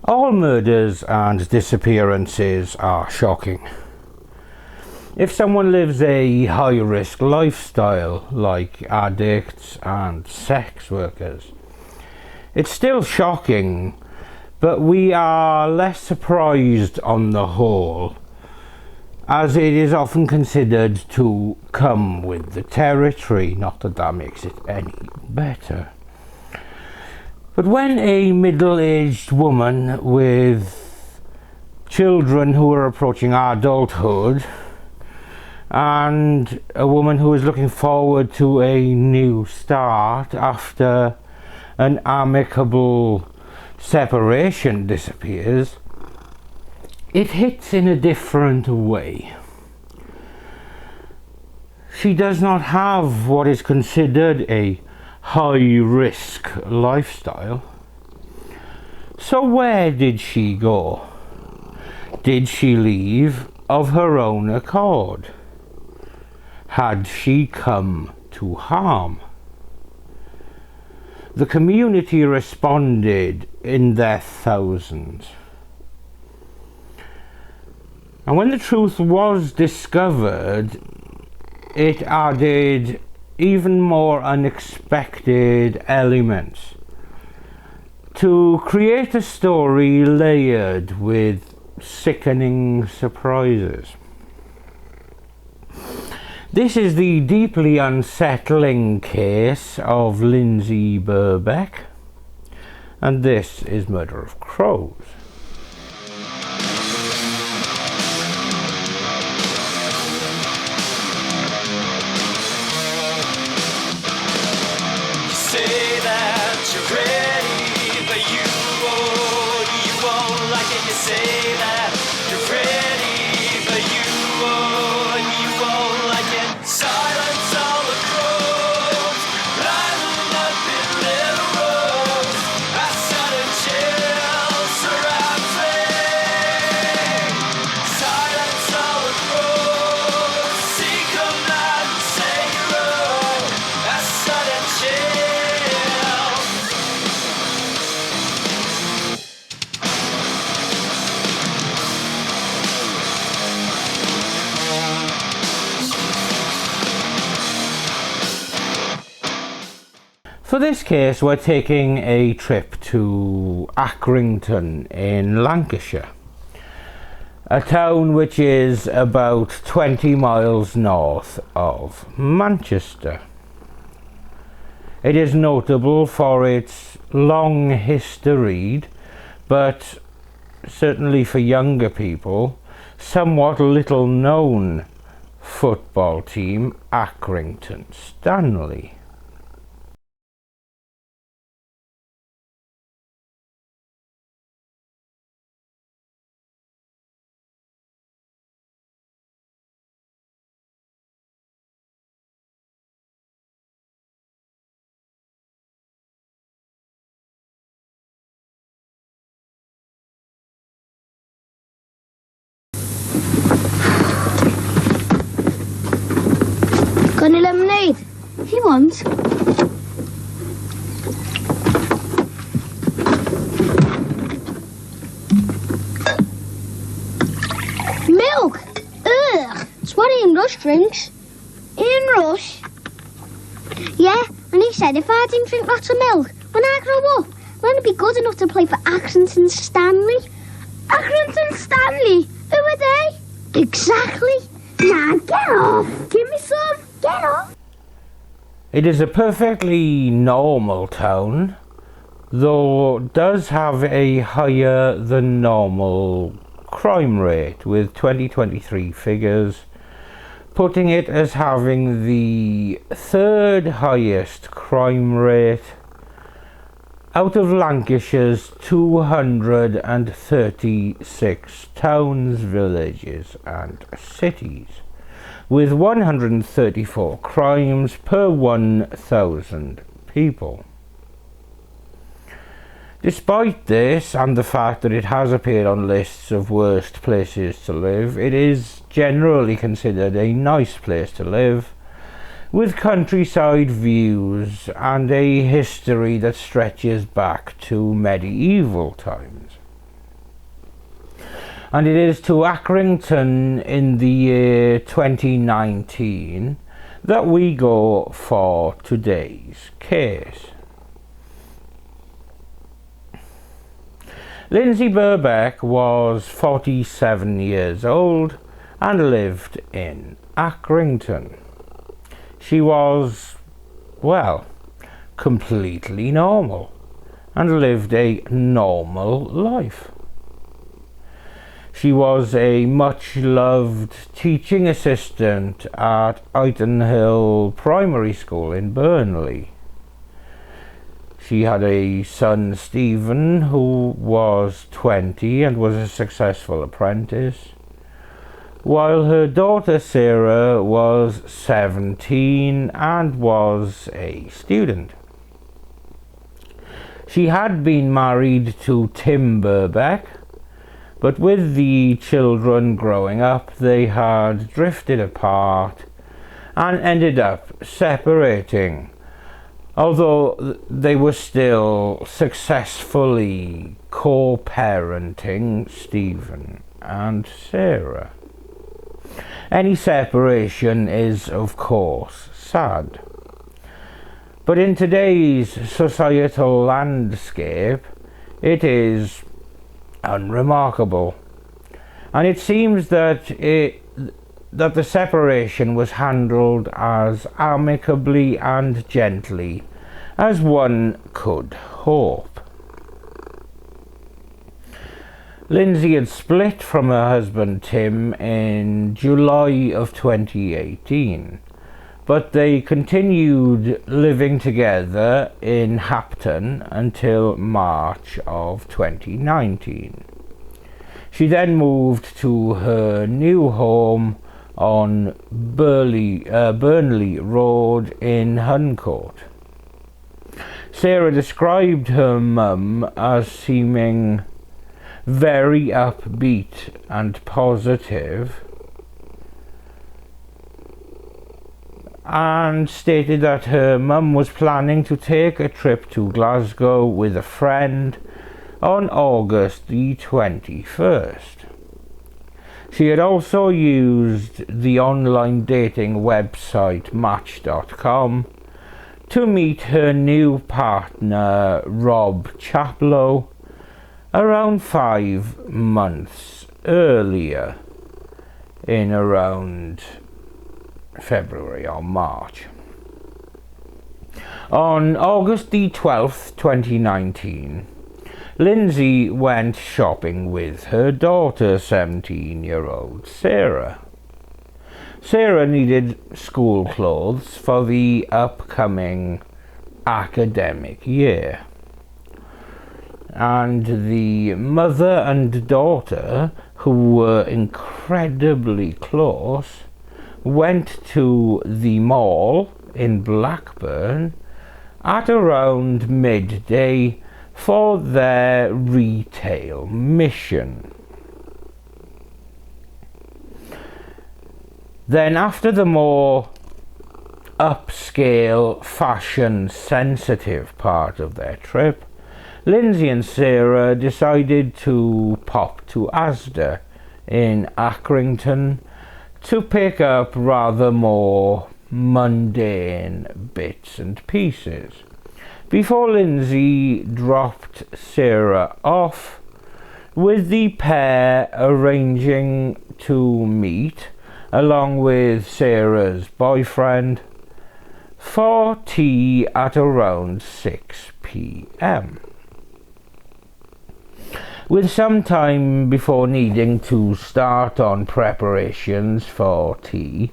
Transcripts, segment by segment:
All murders and disappearances are shocking. If someone lives a high-risk lifestyle, like addicts and sex workers, it's still shocking, but we are less surprised on the whole, as it is often considered to come with the territory. Not that that makes it any better. But when a middle-aged woman with children who are approaching adulthood, and a woman who is looking forward to a new start after an amicable separation disappears, it hits in a different way. She does not have what is considered a high-risk lifestyle. So where did she go? Did she leave of her own accord? Had she come to harm? The community responded in their thousands. And when the truth was discovered, it added even more unexpected elements to create a story layered with sickening surprises. This is the deeply unsettling case of Lindsay Birbeck, and this is Murder of Crows. You say that you're ready, but you won't like it. You say that you're ready, but you won't like it. Silence all the crows, lining up in little rows. A sudden chill surrounds me. Silence all the crows, see come out and say you're wrong. A sudden chill. For this case, we're taking a trip to Accrington in Lancashire, a town which is about 20 miles north of Manchester. It is notable for its long history, but certainly for younger people, somewhat little known football team, Accrington Stanley. Got any lemonade? If you want. Milk! Ugh! It's what Ian Rush drinks. Ian Rush? Yeah, and he said if I didn't drink lots of milk, when I grow up, I'm going to be good enough to play for Accrington Stanley. Accrington Stanley? Who are they? Exactly. Nah, get off. Give me some. Get off. It is a perfectly normal town, though does have a higher than normal crime rate, with 2023 figures putting it as having the third highest crime rate out of Lancashire's 236 towns, villages and cities, with 134 crimes per 1,000 people. Despite this, and the fact that it has appeared on lists of worst places to live, it is generally considered a nice place to live, with countryside views and a history that stretches back to medieval times. and it is to Accrington in the year 2019 that we go for today's case. Lindsay Birbeck was 47 years old and lived in Accrington. She was, well, completely normal and lived a normal life. She was a much loved teaching assistant at Hill Primary School in Burnley. She had a son, Stephen, who was 20 and was a successful apprentice, while her daughter Sarah was 17 and was a student. She had been married to Tim Birbeck, but with the children growing up, they had drifted apart and ended up separating, although they were still successfully co-parenting Stephen and Sarah. Any separation is, of course, sad. But in today's societal landscape, it is unremarkable. And it seems that the separation was handled as amicably and gently as one could hope. Lindsay had split from her husband Tim in July of 2018, but they continued living together in Hapton until March of 2019. She then moved to her new home on Burnley Road in Huncourt. Sarah described her mum as seeming very upbeat and positive, and stated that her mum was planning to take a trip to Glasgow with a friend on August the 21st. She had also used the online dating website Match.com to meet her new partner Rob Chaplow around 5 months earlier, in around February or March. On August the 12th, 2019, Lindsay went shopping with her daughter, 17-year-old Sarah. Sarah needed school clothes for the upcoming academic year, and the mother and daughter, who were incredibly close, went to the mall in Blackburn at around midday for their retail mission. Then, after the more upscale, fashion-sensitive part of their trip, Lindsay and Sarah decided to pop to Asda in Accrington to pick up rather more mundane bits and pieces, before Lindsay dropped Sarah off, with the pair arranging to meet, along with Sarah's boyfriend, for tea at around 6 p.m. With some time before needing to start on preparations for tea,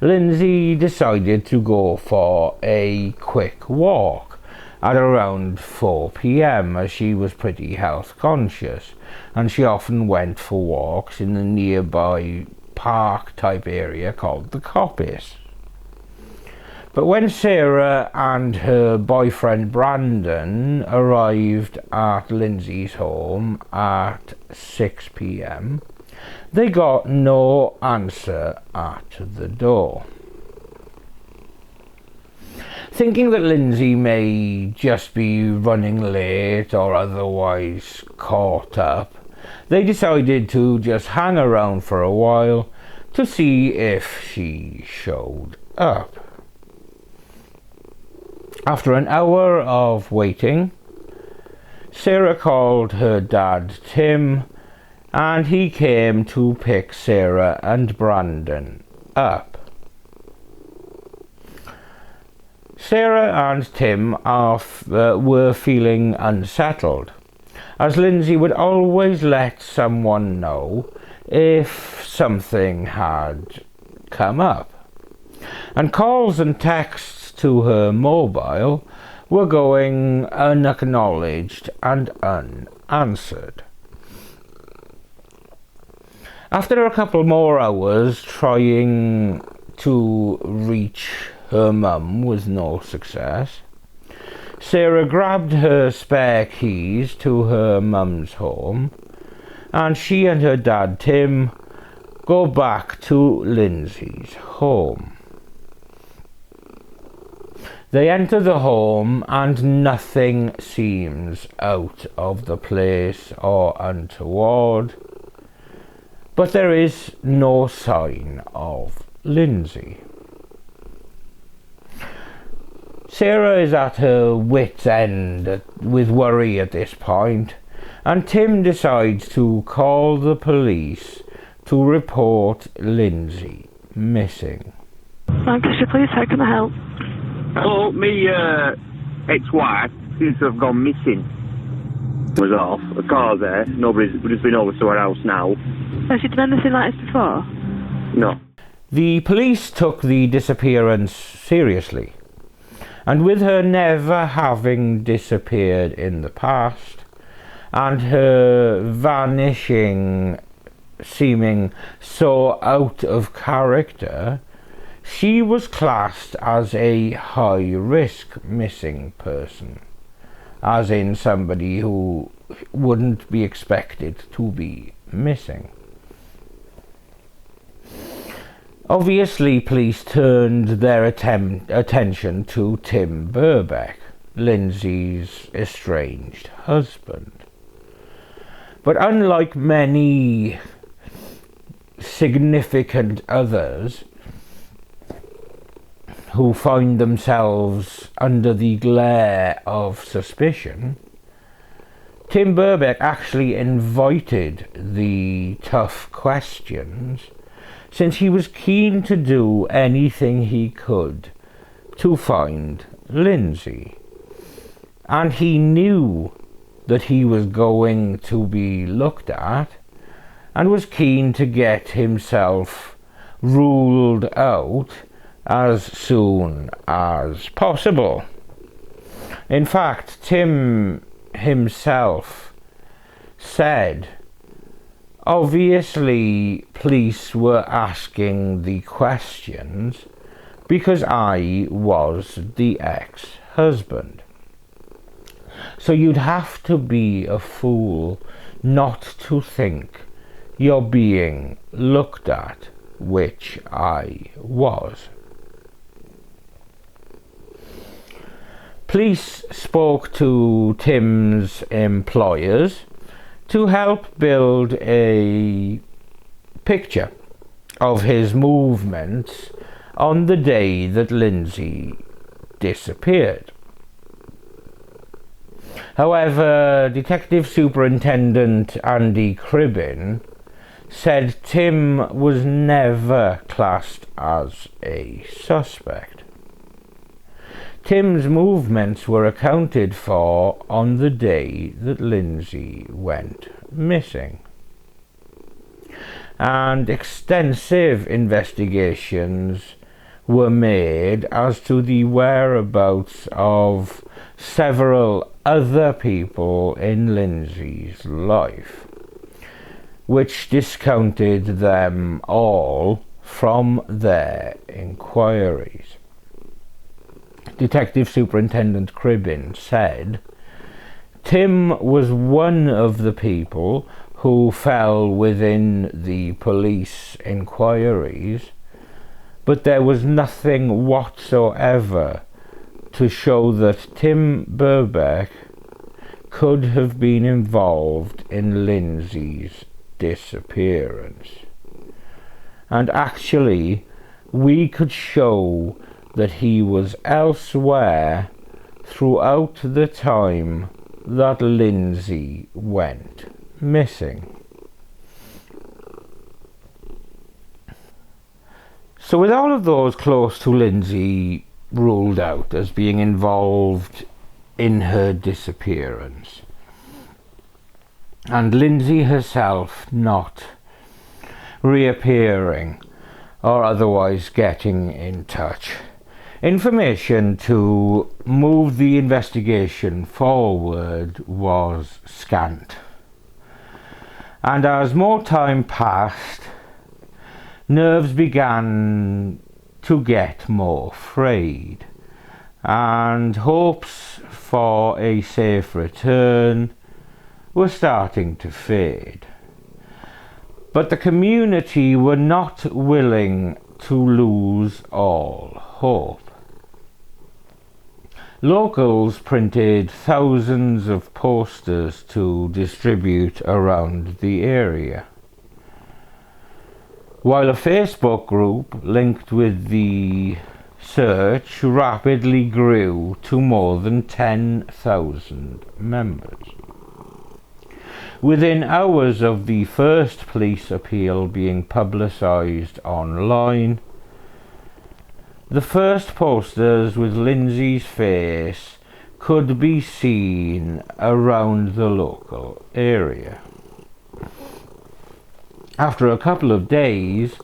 Lindsay decided to go for a quick walk at around 4 p.m. as she was pretty health conscious, and she often went for walks in the nearby park type area called the Coppice. But when Sarah and her boyfriend Brandon arrived at Lindsay's home at 6 p.m, they got no answer at the door. Thinking that Lindsay may just be running late or otherwise caught up, they decided to just hang around for a while to see if she showed up. After an hour of waiting, Sarah called her dad Tim, and he came to pick Sarah and Brandon up. Sarah and Tim were feeling unsettled, as Lindsay would always let someone know if something had come up, and calls and texts to her mobile were going unacknowledged and unanswered. After a couple more hours trying to reach her mum with no success, Sarah grabbed her spare keys to her mum's home, and she and her dad Tim go back to Lindsay's home. They enter the home and nothing seems out of the place or untoward, but there is no sign of Lindsay. Sarah is at her wit's end with worry at this point, and Tim decides to call the police to report Lindsay missing. Lancashire Police, how can I help? Hello, me ex-wife seems to have gone missing. Was off. The car's there. We've just been over to her house now. Has she done anything like this before? No. The police took the disappearance seriously, and with her never having disappeared in the past, and her vanishing seeming so out of character, she was classed as a high-risk missing person, as in somebody who wouldn't be expected to be missing. Obviously, police turned their attention to Tim Birbeck, Lindsay's estranged husband. But unlike many significant others who find themselves under the glare of suspicion, Tim Birbeck actually invited the tough questions, since he was keen to do anything he could to find Lindsay. And he knew that he was going to be looked at, and was keen to get himself ruled out as soon as possible. In fact, Tim himself said, obviously police were asking the questions because I was the ex-husband. So you'd have to be a fool not to think you're being looked at, which I was. Police spoke to Tim's employers to help build a picture of his movements on the day that Lindsay disappeared. However, Detective Superintendent Andy Cribbin said Tim was never classed as a suspect. Tim's movements were accounted for on the day that Lindsay went missing, and extensive investigations were made as to the whereabouts of several other people in Lindsay's life, which discounted them all from their inquiries. Detective Superintendent Cribbin said, Tim was one of the people who fell within the police inquiries, but there was nothing whatsoever to show that Tim Birbeck could have been involved in Lindsay's disappearance. And actually, we could show that he was elsewhere throughout the time that Lindsay went missing. So with all of those close to Lindsay ruled out as being involved in her disappearance, and Lindsay herself not reappearing or otherwise getting in touch, information to move the investigation forward was scant. And as more time passed, nerves began to get more frayed, and hopes for a safe return were starting to fade. But the community were not willing to lose all hope. Locals printed thousands of posters to distribute around the area, while a Facebook group linked with the search rapidly grew to more than 10,000 members. Within hours of the first police appeal being publicised online, the first posters with Lindsay's face could be seen around the local area. After a couple of days,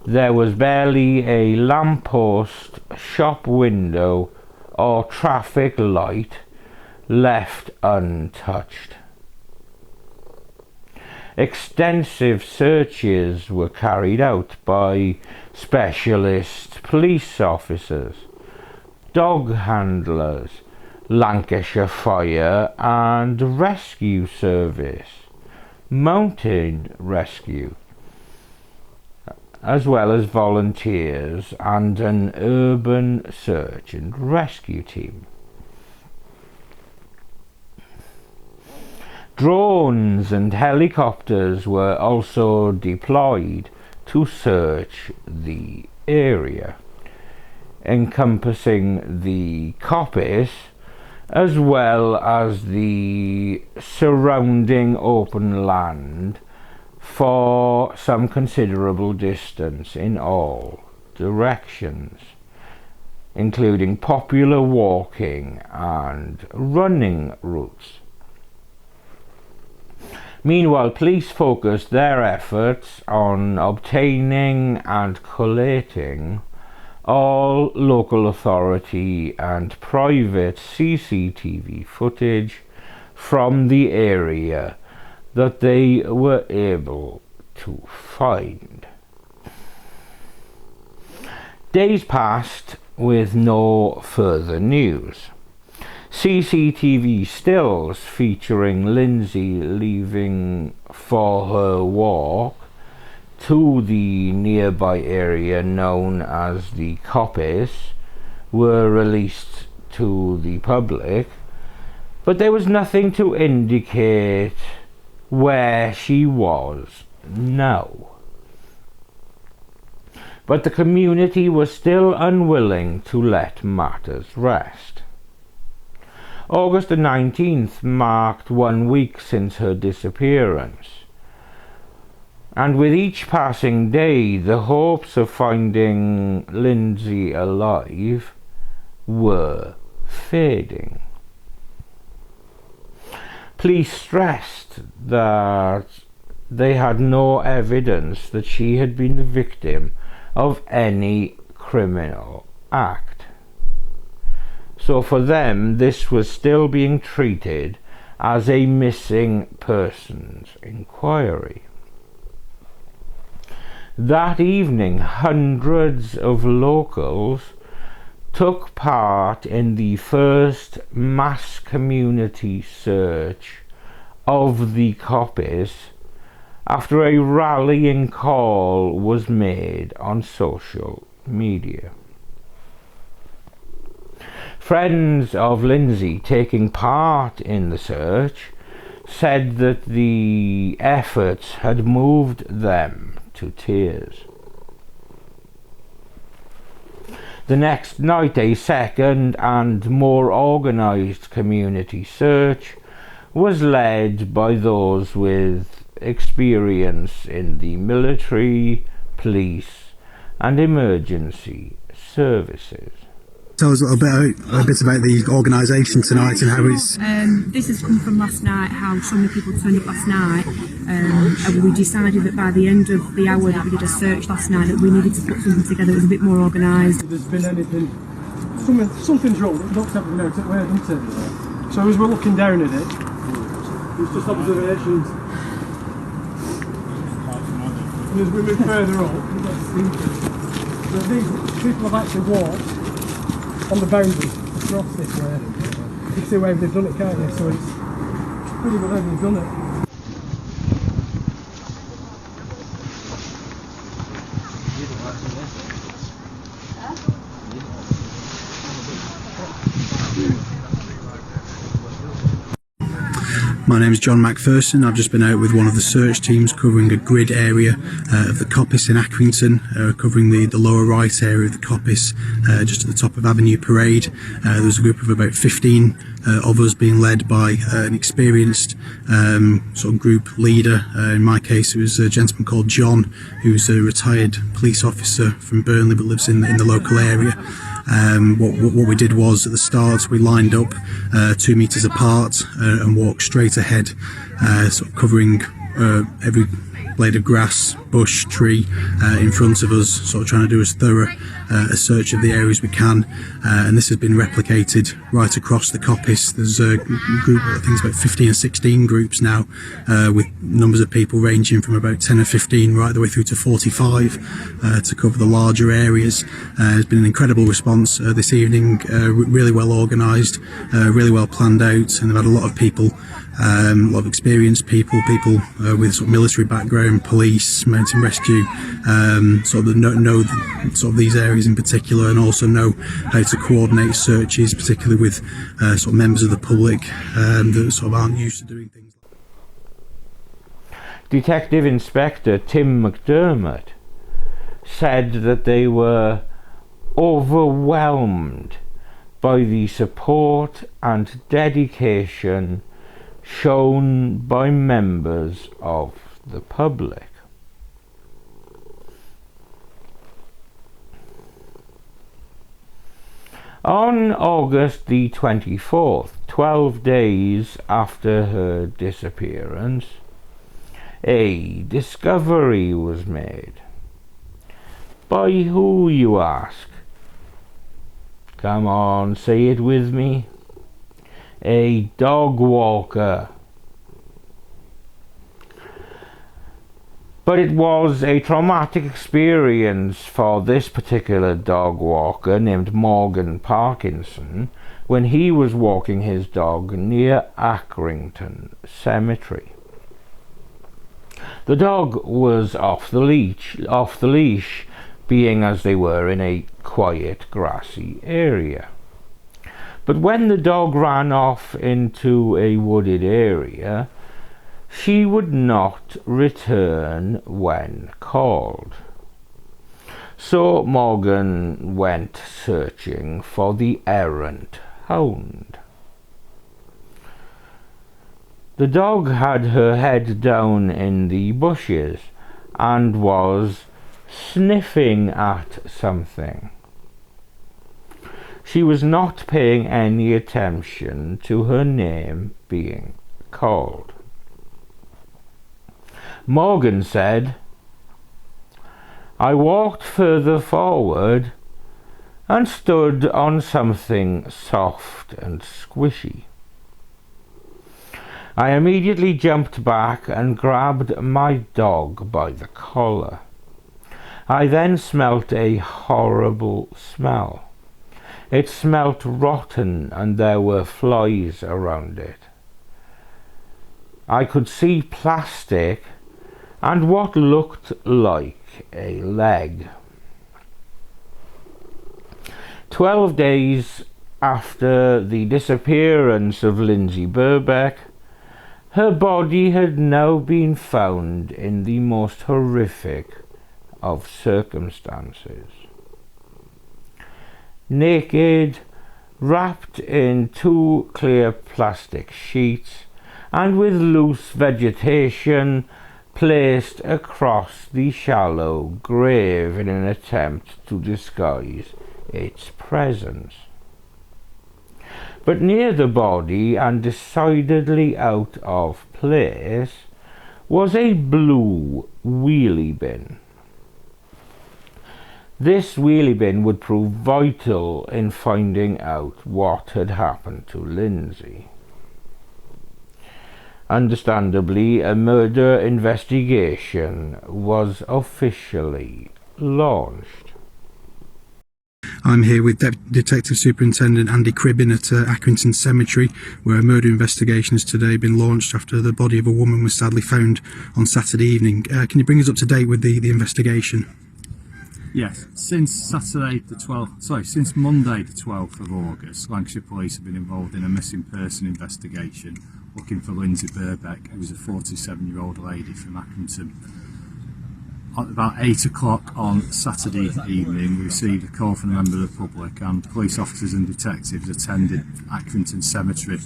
there was barely a lamppost, shop window, or traffic light left untouched. Extensive searches were carried out by specialist police officers, dog handlers, Lancashire Fire and Rescue Service, Mountain Rescue, as well as volunteers and an urban search and rescue team. Drones and helicopters were also deployed to search the area, encompassing the coppice as well as the surrounding open land for some considerable distance in all directions, including popular walking and running routes. Meanwhile, police focused their efforts on obtaining and collating all local authority and private CCTV footage from the area that they were able to find. Days passed with no further news. CCTV stills featuring Lindsay leaving for her walk to the nearby area known as the coppice were released to the public, but there was nothing to indicate where she was now. But the community was still unwilling to let matters rest. August the 19th marked 1 week since her disappearance, and with each passing day the hopes of finding Lindsay alive were fading. Police stressed that they had no evidence that she had been the victim of any criminal act. So for them, this was still being treated as a missing persons inquiry. That evening, hundreds of locals took part in the first mass community search of the coppice after a rallying call was made on social media. Friends of Lindsay taking part in the search said that the efforts had moved them to tears. The next night, a second and more organised community search was led by those with experience in the military, police and emergency services. Tell us a bit about the organisation tonight and how it's... This has come from last night, how so many people turned up last night, and we decided that by the end of the hour that we did a search last night that we needed to put something together that was a bit more organised. If there's been anything, something's wrong, the doctor haven't noticed it, where, doesn't it? So as we're looking down at it, it's just observations. And as we move further up, so these people have actually walked on the boundary across this way. You can see where they've done it, can't you? So it's pretty much how they've done it. My name is John Macpherson. I've just been out with one of the search teams covering a grid area of the coppice in Accrington, covering the lower right area of the coppice, just at the top of Avenue Parade. There was a group of about 15 of us being led by an experienced sort of group leader. In my case, it was a gentleman called John, who's a retired police officer from Burnley but lives in the local area. What we did was, at the start, we lined up 2 metres apart and walked straight ahead, sort of covering every blade of grass, bush, tree in front of us, sort of trying to do as thorough a search of the areas we can, and this has been replicated right across the coppice. There's a group, I think it's about 15 or 16 groups now, with numbers of people ranging from about 10 or 15 right the way through to 45 to cover the larger areas. There's been an incredible response this evening, really well organised, really well planned out, and they've had a lot of people, a lot of experienced people with sort of military background, police, mountain rescue, sort of know sort of these areas in particular, and also know how to coordinate searches, particularly with sort of members of the public that sort of aren't used to doing things. Detective Inspector Tim McDermott said that they were overwhelmed by the support and dedication shown by members of the public. On August the 24th, 12 days after her disappearance, a discovery was made. By who, you ask? Come on, say it with me. A dog walker. But it was a traumatic experience for this particular dog walker named Morgan Parkinson when he was walking his dog near Accrington Cemetery. The dog was off the leash, being as they were in a quiet, grassy area. But when the dog ran off into a wooded area, she would not return when called. So Morgan went searching for the errant hound. The dog had her head down in the bushes and was sniffing at something. She was not paying any attention to her name being called. Morgan said, "I walked further forward and stood on something soft and squishy. I immediately jumped back and grabbed my dog by the collar. I then smelt a horrible smell. It smelt rotten and there were flies around it. I could see plastic and what looked like a leg. 12 days after the disappearance of Lindsay Birbeck, her body had now been found in the most horrific of circumstances. Naked, wrapped in 2 clear plastic sheets, and with loose vegetation placed across the shallow grave in an attempt to disguise its presence. But near the body, and decidedly out of place, was a blue wheelie bin. This wheelie bin would prove vital in finding out what had happened to Lindsay. Understandably, a murder investigation was officially launched. I'm here with Detective Superintendent Andy Cribbin at Accrington Cemetery, where a murder investigation has today been launched after the body of a woman was sadly found on Saturday evening. Can you bring us up to date with the investigation? Yes, since Monday the 12th of August, Lancashire Police have been involved in a missing person investigation looking for Lindsay Birbeck, who was a 47-year-old lady from Accrington. At about 8 o'clock on Saturday evening, we received a call from a member of the public, and police officers and detectives attended Accrington Cemetery.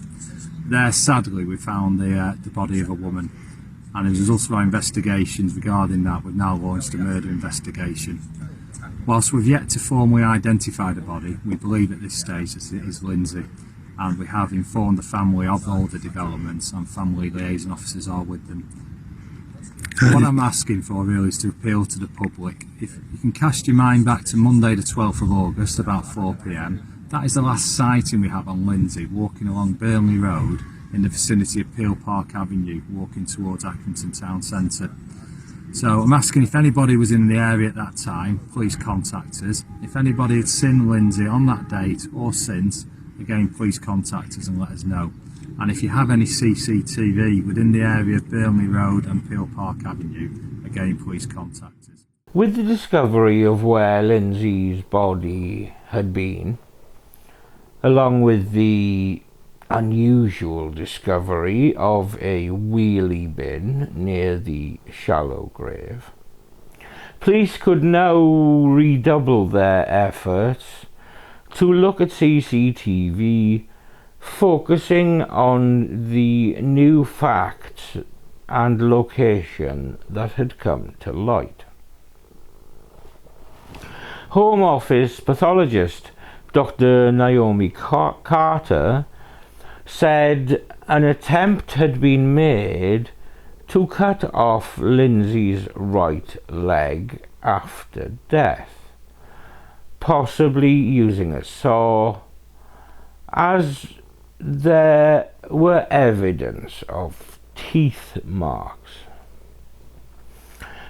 There, sadly, we found the body of a woman, and as a result of our investigations regarding that, we've now launched a murder investigation. Whilst we've yet to formally identify the body, we believe at this stage that it is Lindsay, and we have informed the family of all the developments, and family liaison officers are with them. What I'm asking for really is to appeal to the public. If you can cast your mind back to Monday the 12th of August, about 4 p.m, that is the last sighting we have on Lindsay, walking along Burnley Road in the vicinity of Peel Park Avenue, walking towards Accrington Town Centre. So I'm asking if anybody was in the area at that time, please contact us. If anybody had seen Lindsay on that date or since, again, please contact us and let us know. And if you have any CCTV within the area of Burnley Road and Peel Park Avenue, again, please contact us. With the discovery of where Lindsay's body had been, along with the unusual discovery of a wheelie bin near the shallow grave, police could now redouble their efforts to look at CCTV, focusing on the new facts and location that had come to light. Home Office pathologist Dr. Naomi Carter said an attempt had been made to cut off Lindsay's right leg after death, possibly using a saw, as there were evidence of teeth marks.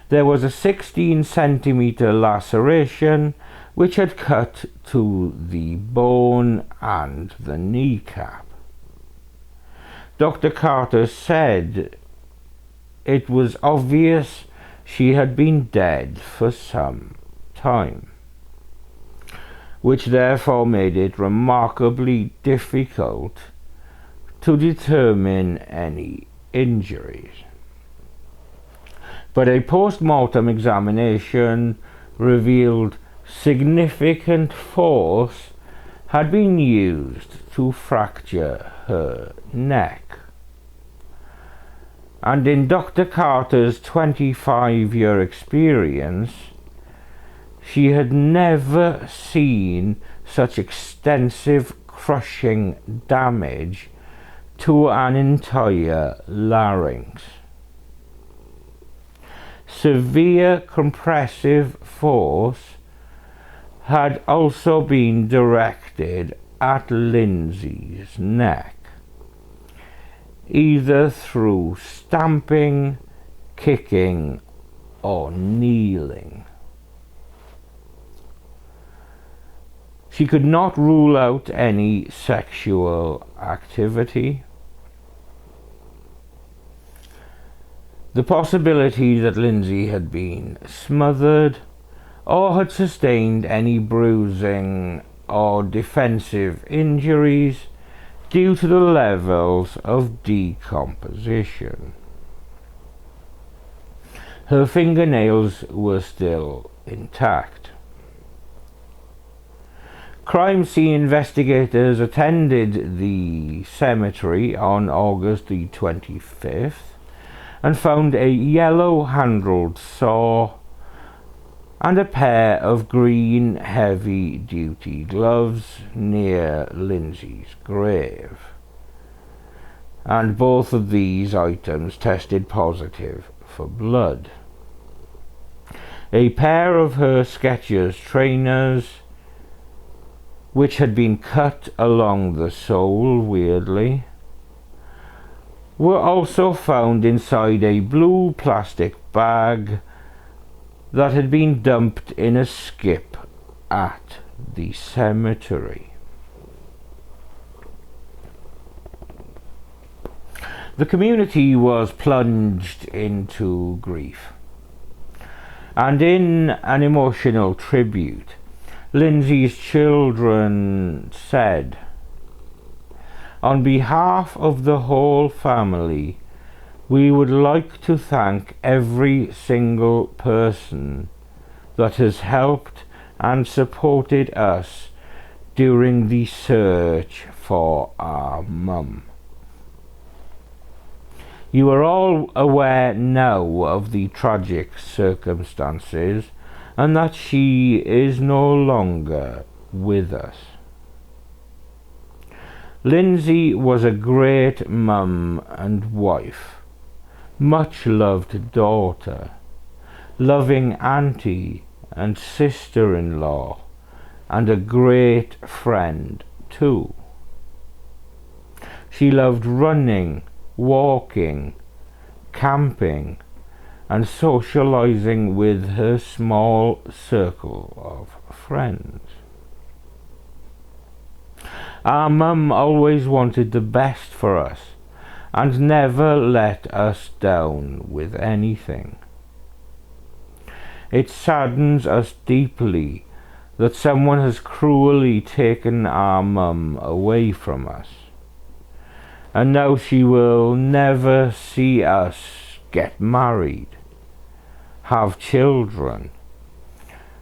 There was a 16-centimetre laceration which had cut to the bone and the kneecap. Dr. Carter said it was obvious she had been dead for some time, which therefore made it remarkably difficult to determine any injuries. But a post-mortem examination revealed significant force had been used to fracture her neck. And in Dr. Carter's 25-year experience, she had never seen such extensive crushing damage to an entire larynx. Severe compressive force had also been directed at Lindsay's neck, either through stamping, kicking, or kneeling. She could not rule out any sexual activity. The possibility that Lindsay had been smothered or had sustained any bruising or defensive injuries due to the levels of decomposition. Her fingernails were still intact. Crime scene investigators attended the cemetery on August the 25th and found a yellow-handled saw and a pair of green heavy-duty gloves near Lindsay's grave. And both of these items tested positive for blood. A pair of her Skechers trainers, which had been cut along the sole weirdly, were also found inside a blue plastic bag that had been dumped in a skip at the cemetery. The community was plunged into grief, and in an emotional tribute, Lindsay's children said, "On behalf of the whole family, we would like to thank every single person that has helped and supported us during the search for our mum. You are all aware now of the tragic circumstances and that she is no longer with us. Lindsay was a great mum and wife, much loved daughter, loving auntie and sister-in-law, and a great friend too. She loved running, walking, camping, and socializing with her small circle of friends. Our mum always wanted the best for us and never let us down with anything. It saddens us deeply that someone has cruelly taken our mum away from us, and now she will never see us get married, have children,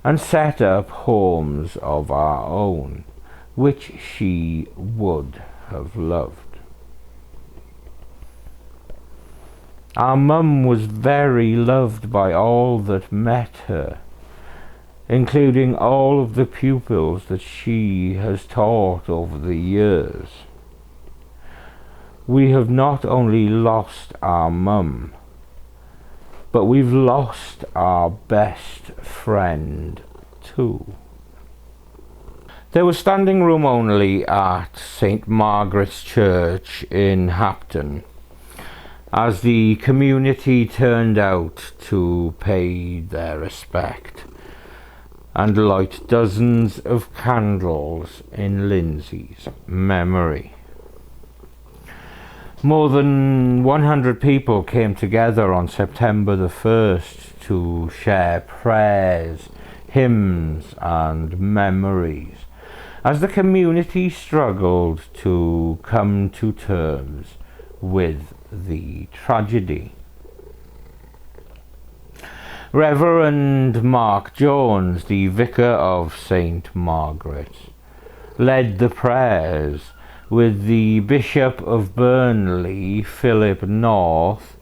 and set up homes of our own, which she would have loved. Our mum was very loved by all that met her, including all of the pupils that she has taught over the years. We have not only lost our mum, but we've lost our best friend too. There was standing room only at St. Margaret's Church in Hapton as the community turned out to pay their respect and light dozens of candles in Lindsay's memory. More than 100 people came together on September the 1st to share prayers, hymns and memories as the community struggled to come to terms with the tragedy. Reverend Mark Jones, the vicar of St. Margaret's, led the prayers, with the Bishop of Burnley, Philip North,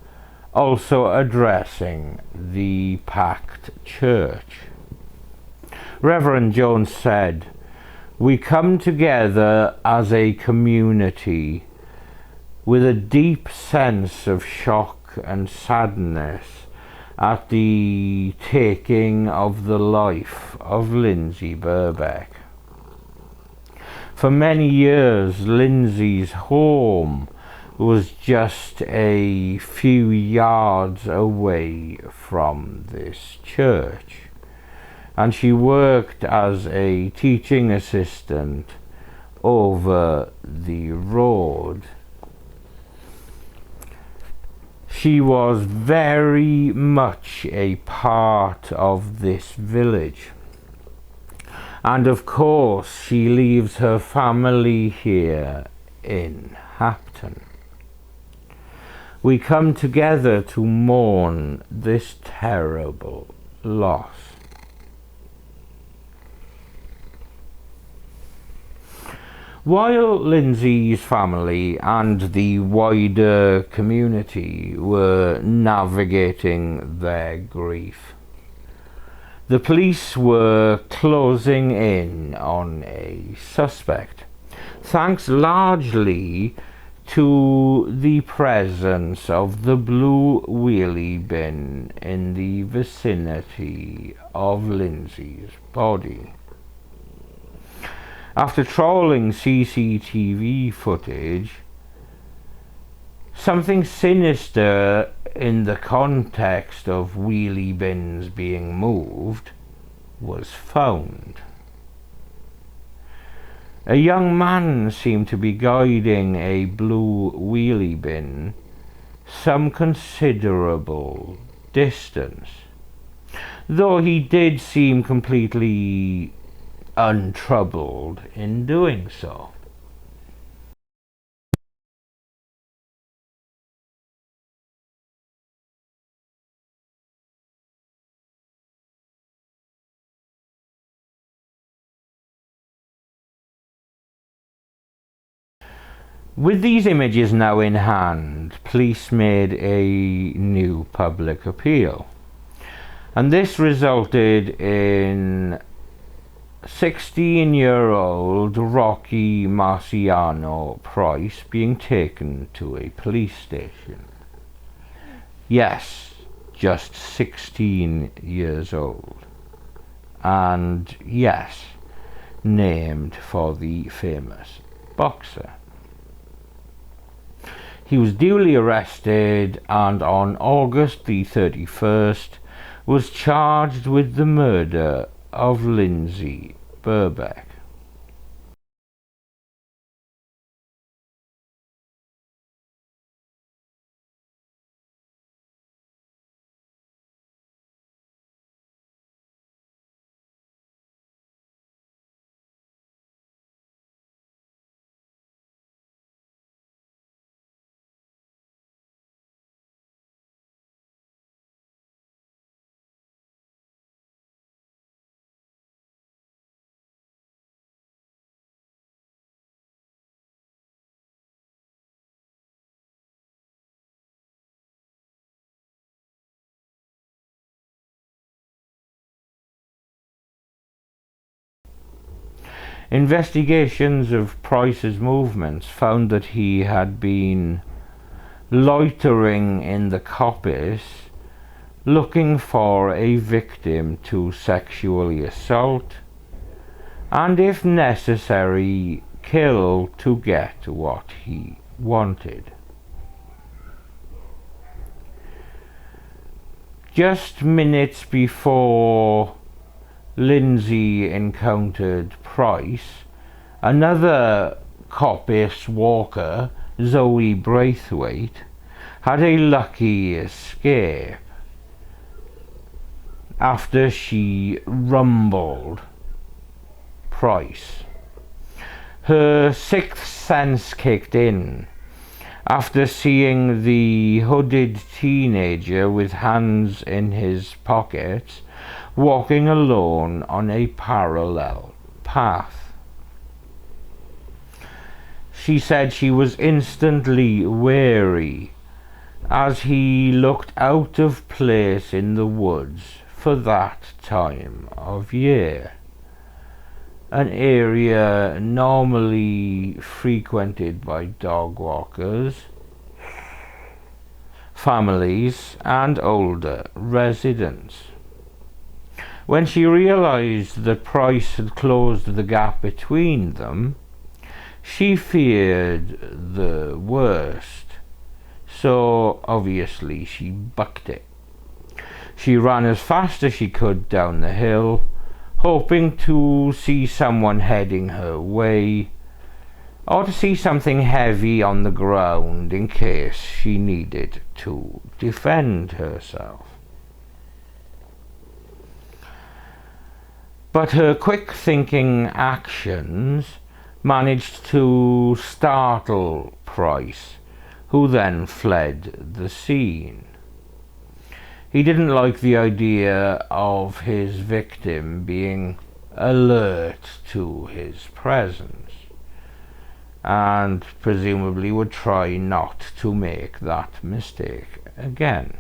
also addressing the packed church. Reverend Jones said, "We come together as a community with a deep sense of shock and sadness at the taking of the life of Lindsay Birbeck. For many years, Lindsay's home was just a few yards away from this church, and she worked as a teaching assistant over the road. She was very much a part of this village, And of course she leaves her family here in Hapton. We come together to mourn this terrible loss. While Lindsay's family and the wider community were navigating their grief, the police were closing in on a suspect, thanks largely to the presence of the blue wheelie bin in the vicinity of Lindsay's body. After trawling CCTV footage, something sinister in the context of wheelie bins being moved was found. A young man seemed to be guiding a blue wheelie bin some considerable distance, though he did seem completely untroubled in doing so. With these images now in hand, police made a new public appeal, and this resulted in 16-year-old Rocky Marciano Price being taken to a police station. Yes, just 16 years old. And yes, named for the famous boxer. He was duly arrested and on August the 31st was charged with the murder of Lindsay Birbeck. Investigations of Price's movements found that he had been loitering in the coppice looking for a victim to sexually assault and, if necessary, kill to get what he wanted. Just minutes before Lindsay encountered Price, another coppice walker, Zoe Braithwaite, had a lucky escape after she rumbled Price. Her sixth sense kicked in after seeing the hooded teenager with hands in his pockets walking alone on a parallel path. She said she was instantly wary as he looked out of place in the woods for that time of year, an area normally frequented by dog walkers, families and older residents. When she realized that Price had closed the gap between them, she feared the worst, so obviously she bucked it. She ran as fast as she could down the hill, hoping to see someone heading her way, or to see something heavy on the ground in case she needed to defend herself. But her quick-thinking actions managed to startle Price, who then fled the scene. He didn't like the idea of his victim being alert to his presence, and presumably would try not to make that mistake again.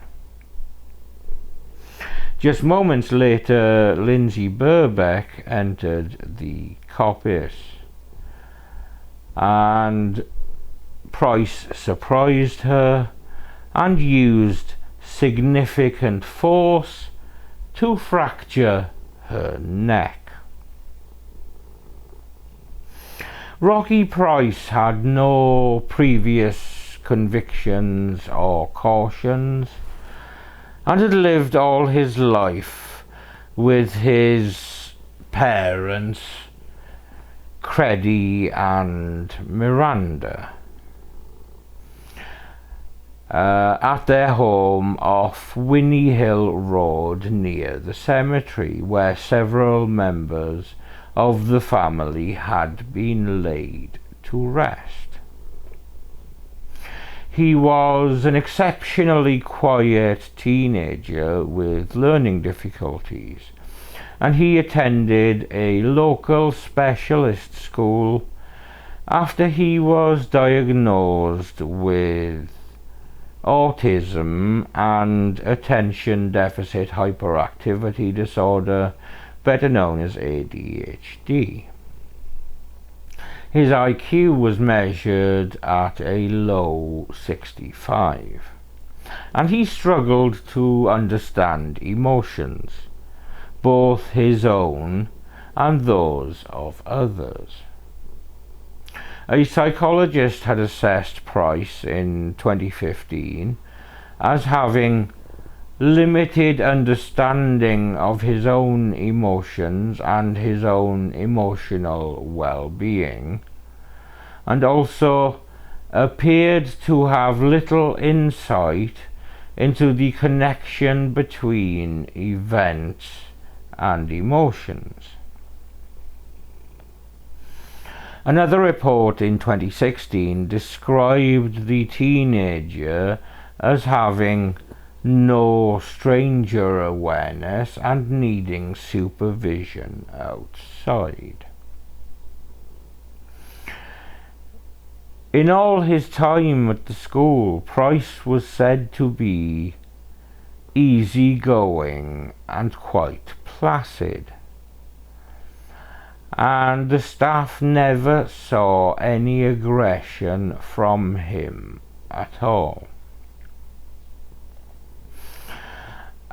Just moments later, Lindsay Birbeck entered the coppice, and Price surprised her and used significant force to fracture her neck. Rocky Price had no previous convictions or cautions, and had lived all his life with his parents, Creddy and Miranda, at their home off Winnie Hill Road near the cemetery, where several members of the family had been laid to rest. He was an exceptionally quiet teenager with learning difficulties, and he attended a local specialist school after he was diagnosed with autism and attention deficit hyperactivity disorder, better known as ADHD. His IQ was measured at a low 65, and he struggled to understand emotions, both his own and those of others. A psychologist had assessed Price in 2015 as having limited understanding of his own emotions and his own emotional well-being, and also appeared to have little insight into the connection between events and emotions. Another report in 2016 described the teenager as having no stranger awareness and needing supervision outside. In all his time at the school, Price was said to be easygoing and quite placid, and the staff never saw any aggression from him at all.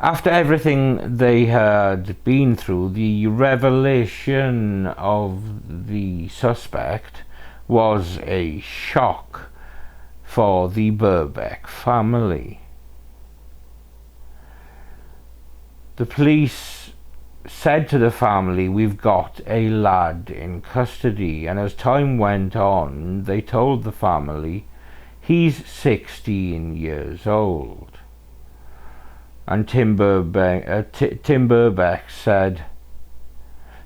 After everything they had been through, the revelation of the suspect was a shock for the Birbeck family. The police said to the family, "We've got a lad in custody," and as time went on, they told the family, "He's 16 years old." And Tim Birbeck said,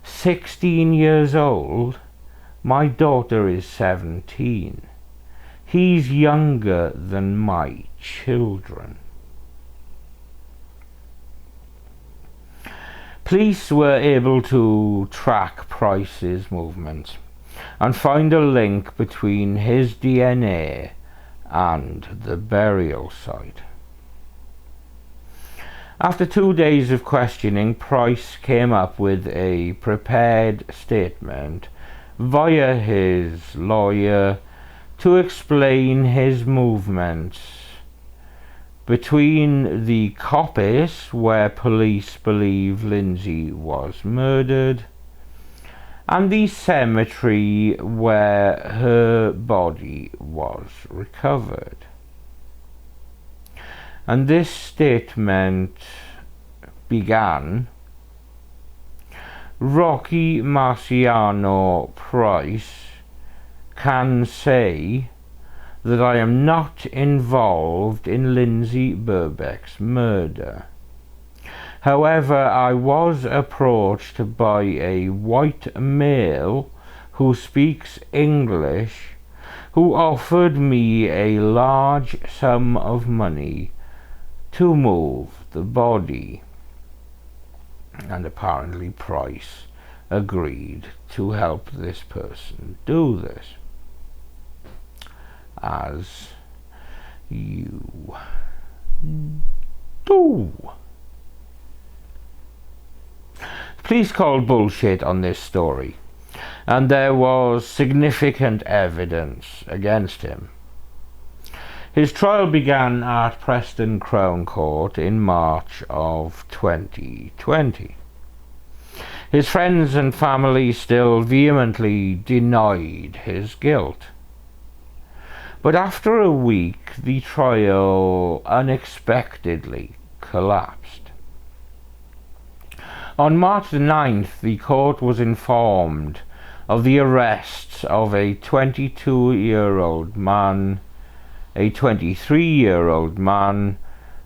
16 years old? My daughter is 17. He's younger than my children. Police were able to track Price's movements and find a link between his DNA and the burial site. After 2 days of questioning, Price came up with a prepared statement via his lawyer to explain his movements between the coppice, where police believe Lindsay was murdered, and the cemetery where her body was recovered. And this statement began, "Rocky Marciano Price can say that I am not involved in Lindsay Birbeck's murder. However, I was approached by a white male who speaks English, who offered me a large sum of money to move the body, and apparently Price agreed to help this person do this, as you do. Police called bullshit on this story, and there was significant evidence against him. His trial began at Preston Crown Court in March of 2020. His friends and family still vehemently denied his guilt. But after a week, the trial unexpectedly collapsed. On March the 9th, the court was informed of the arrests of a 22-year-old man, a 23-year-old man,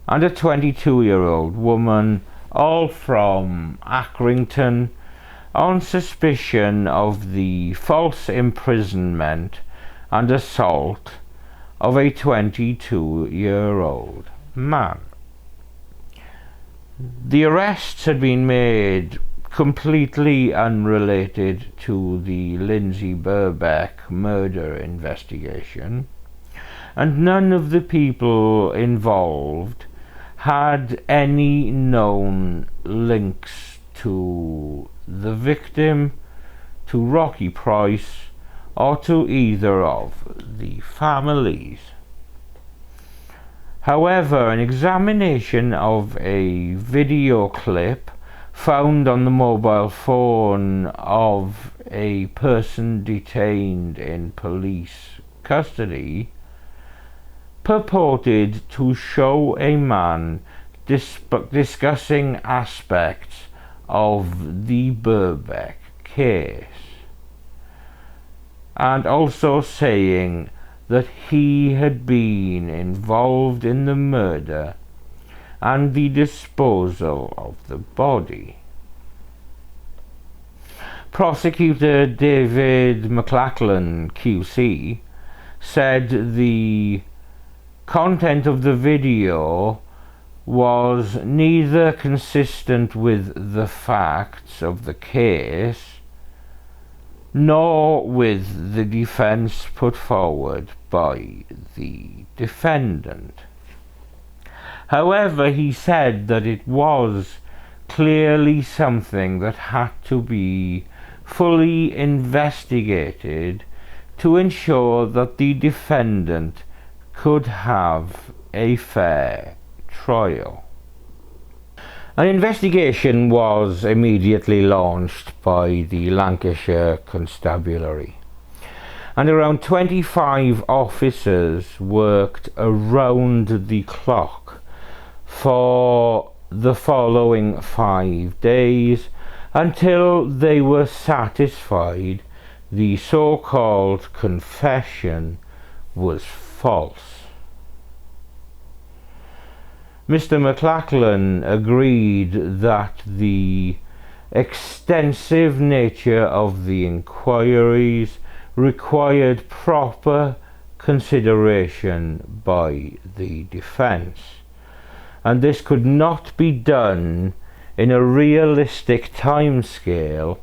and a 22-year-old woman, all from Accrington, on suspicion of the false imprisonment and assault of a 22-year-old man. The arrests had been made completely unrelated to the Lindsay Birbeck murder investigation, and none of the people involved had any known links to the victim, to Rocky Price, or to either of the families. However, an examination of a video clip found on the mobile phone of a person detained in police custody purported to show a man discussing aspects of the Birbeck case, and also saying that he had been involved in the murder and the disposal of the body. Prosecutor David McLachlan QC said the content of the video was neither consistent with the facts of the case nor with the defence put forward by the defendant. However, he said that it was clearly something that had to be fully investigated to ensure that the defendant could have a fair trial. An investigation was immediately launched by the Lancashire Constabulary, and around 25 officers worked around the clock for the following 5 days until they were satisfied the so-called confession was false. Mr. McLachlan agreed that the extensive nature of the inquiries required proper consideration by the defence, and this could not be done in a realistic timescale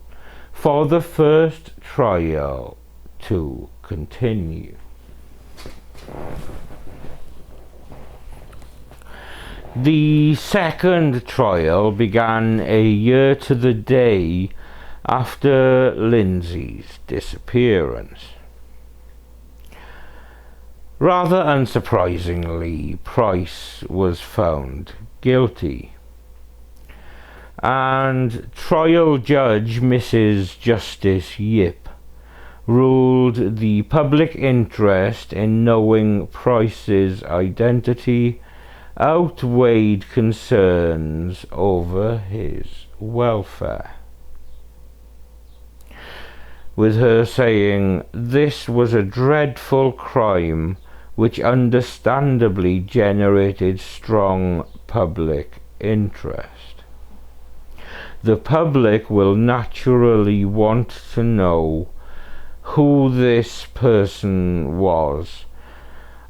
for the first trial to continue. The second trial began a year to the day after Lindsay's disappearance. Rather unsurprisingly, Price was found guilty, and trial judge Mrs. Justice Yip ruled the public interest in knowing Price's identity outweighed concerns over his welfare, with her saying this was a dreadful crime which understandably generated strong public interest. The public will naturally want to know who this person was,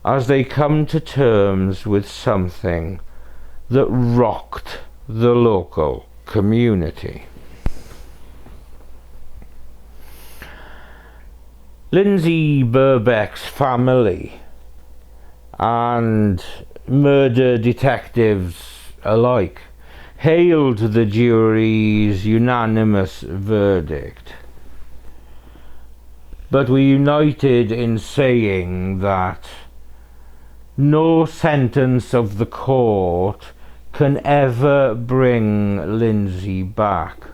as they come to terms with something that rocked the local community. Lindsay Birbeck's family and murder detectives alike hailed the jury's unanimous verdict, but were united in saying that no sentence of the court can ever bring Lindsay back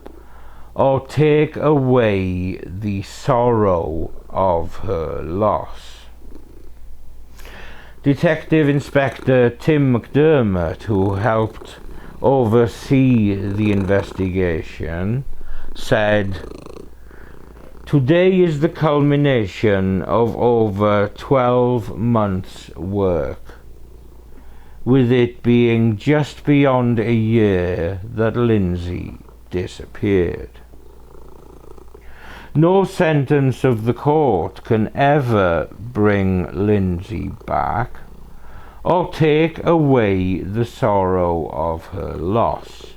or take away the sorrow of her loss. Detective Inspector Tim McDermott, who helped oversee the investigation, said, "Today is the culmination of over 12 months' work, with it being just beyond a year that Lindsay disappeared. No sentence of the court can ever bring Lindsay back or take away the sorrow of her loss.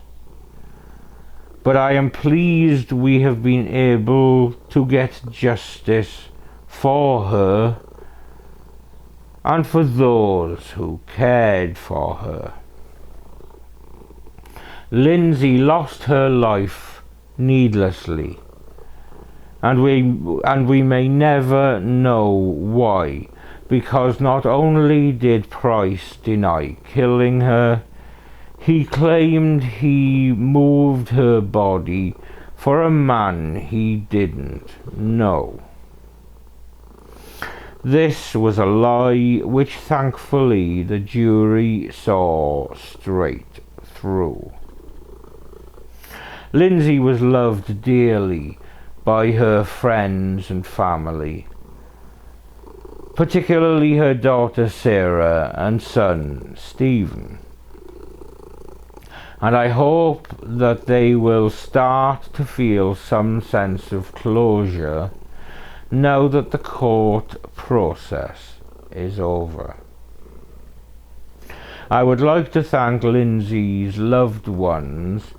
But I am pleased we have been able to get justice for her and for those who cared for her. Lindsay lost her life needlessly, and we may never know why, because not only did Price deny killing her, he claimed he moved her body for a man he didn't know. This was a lie which thankfully the jury saw straight through. Lindsay was loved dearly by her friends and family, particularly her daughter Sarah and son Stephen. And I hope that they will start to feel some sense of closure now that the court process is over. I would like to thank Lindsay's loved ones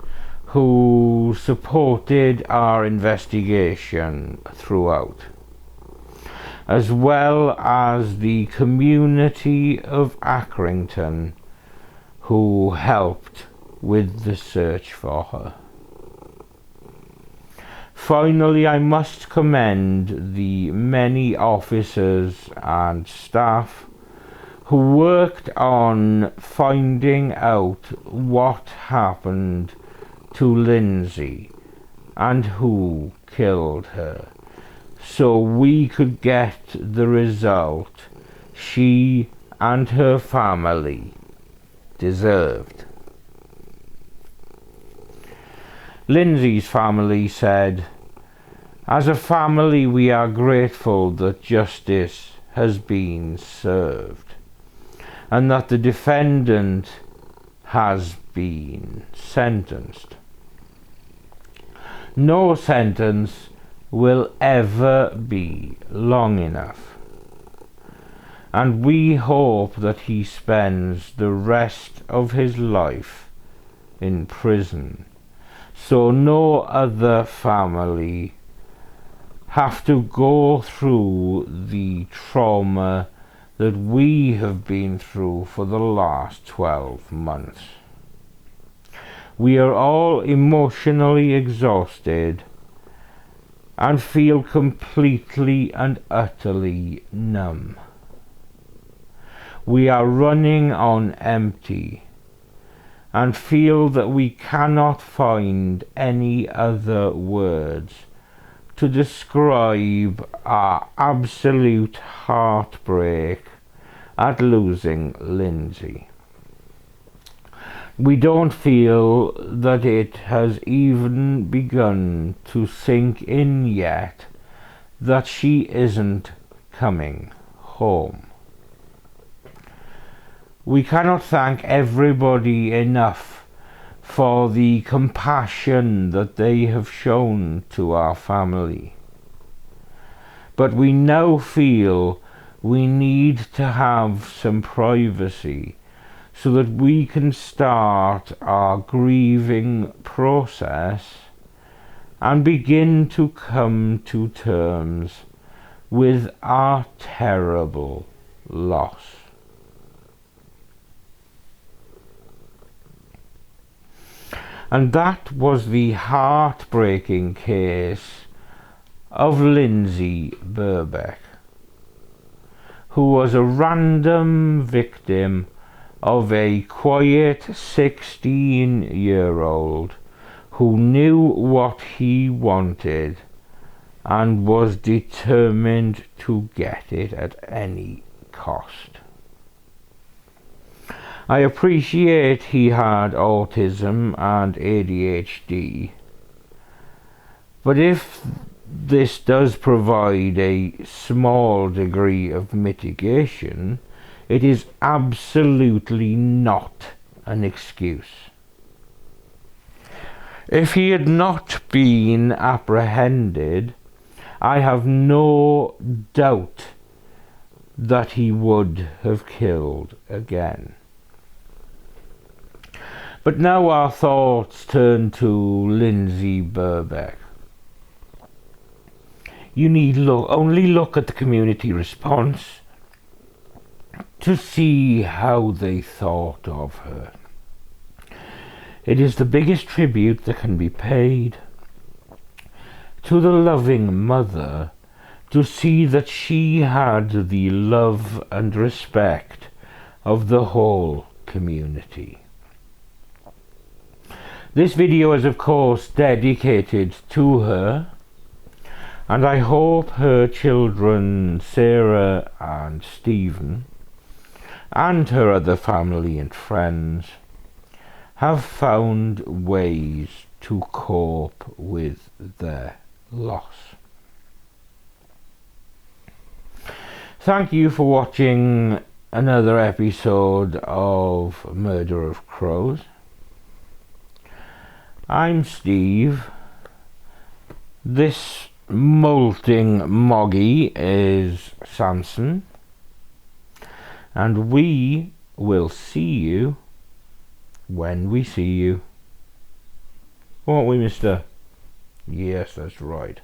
who supported our investigation throughout, as well as the community of Accrington who helped with the search for her. Finally, I must commend the many officers and staff who worked on finding out what happened to Lindsay and who killed her, so we could get the result she and her family deserved. Lindsay's family said, "As a family, we are grateful that justice has been served and that the defendant has been sentenced. No sentence will ever be long enough, and we hope that he spends the rest of his life in prison, so no other family have to go through the trauma that we have been through for the last 12 months. We are all emotionally exhausted and feel completely and utterly numb. We are running on empty and feel that we cannot find any other words to describe our absolute heartbreak at losing Lindsay. We don't feel that it has even begun to sink in yet that she isn't coming home. We cannot thank everybody enough for the compassion that they have shown to our family. But we now feel we need to have some privacy so that we can start our grieving process and begin to come to terms with our terrible loss. And that was the heartbreaking case of Lindsay Birbeck, who was a random victim of a quiet 16-year-old who knew what he wanted and was determined to get it at any cost. I appreciate he had autism and ADHD, but if this does provide a small degree of mitigation, it is absolutely not an excuse. If he had not been apprehended, I have no doubt that he would have killed again. But now our thoughts turn to Lindsay Birbeck. You need only look at the community response to see how they thought of her. It is the biggest tribute that can be paid to the loving mother to see that she had the love and respect of the whole community. This video is of course dedicated to her, and I hope her children Sarah and Stephen and her other family and friends have found ways to cope with their loss. Thank you for watching another episode of Murder of Crows. I'm Steve. This molting moggy is Samson, and we will see you when we see you. Won't we, mister? Yes, that's right.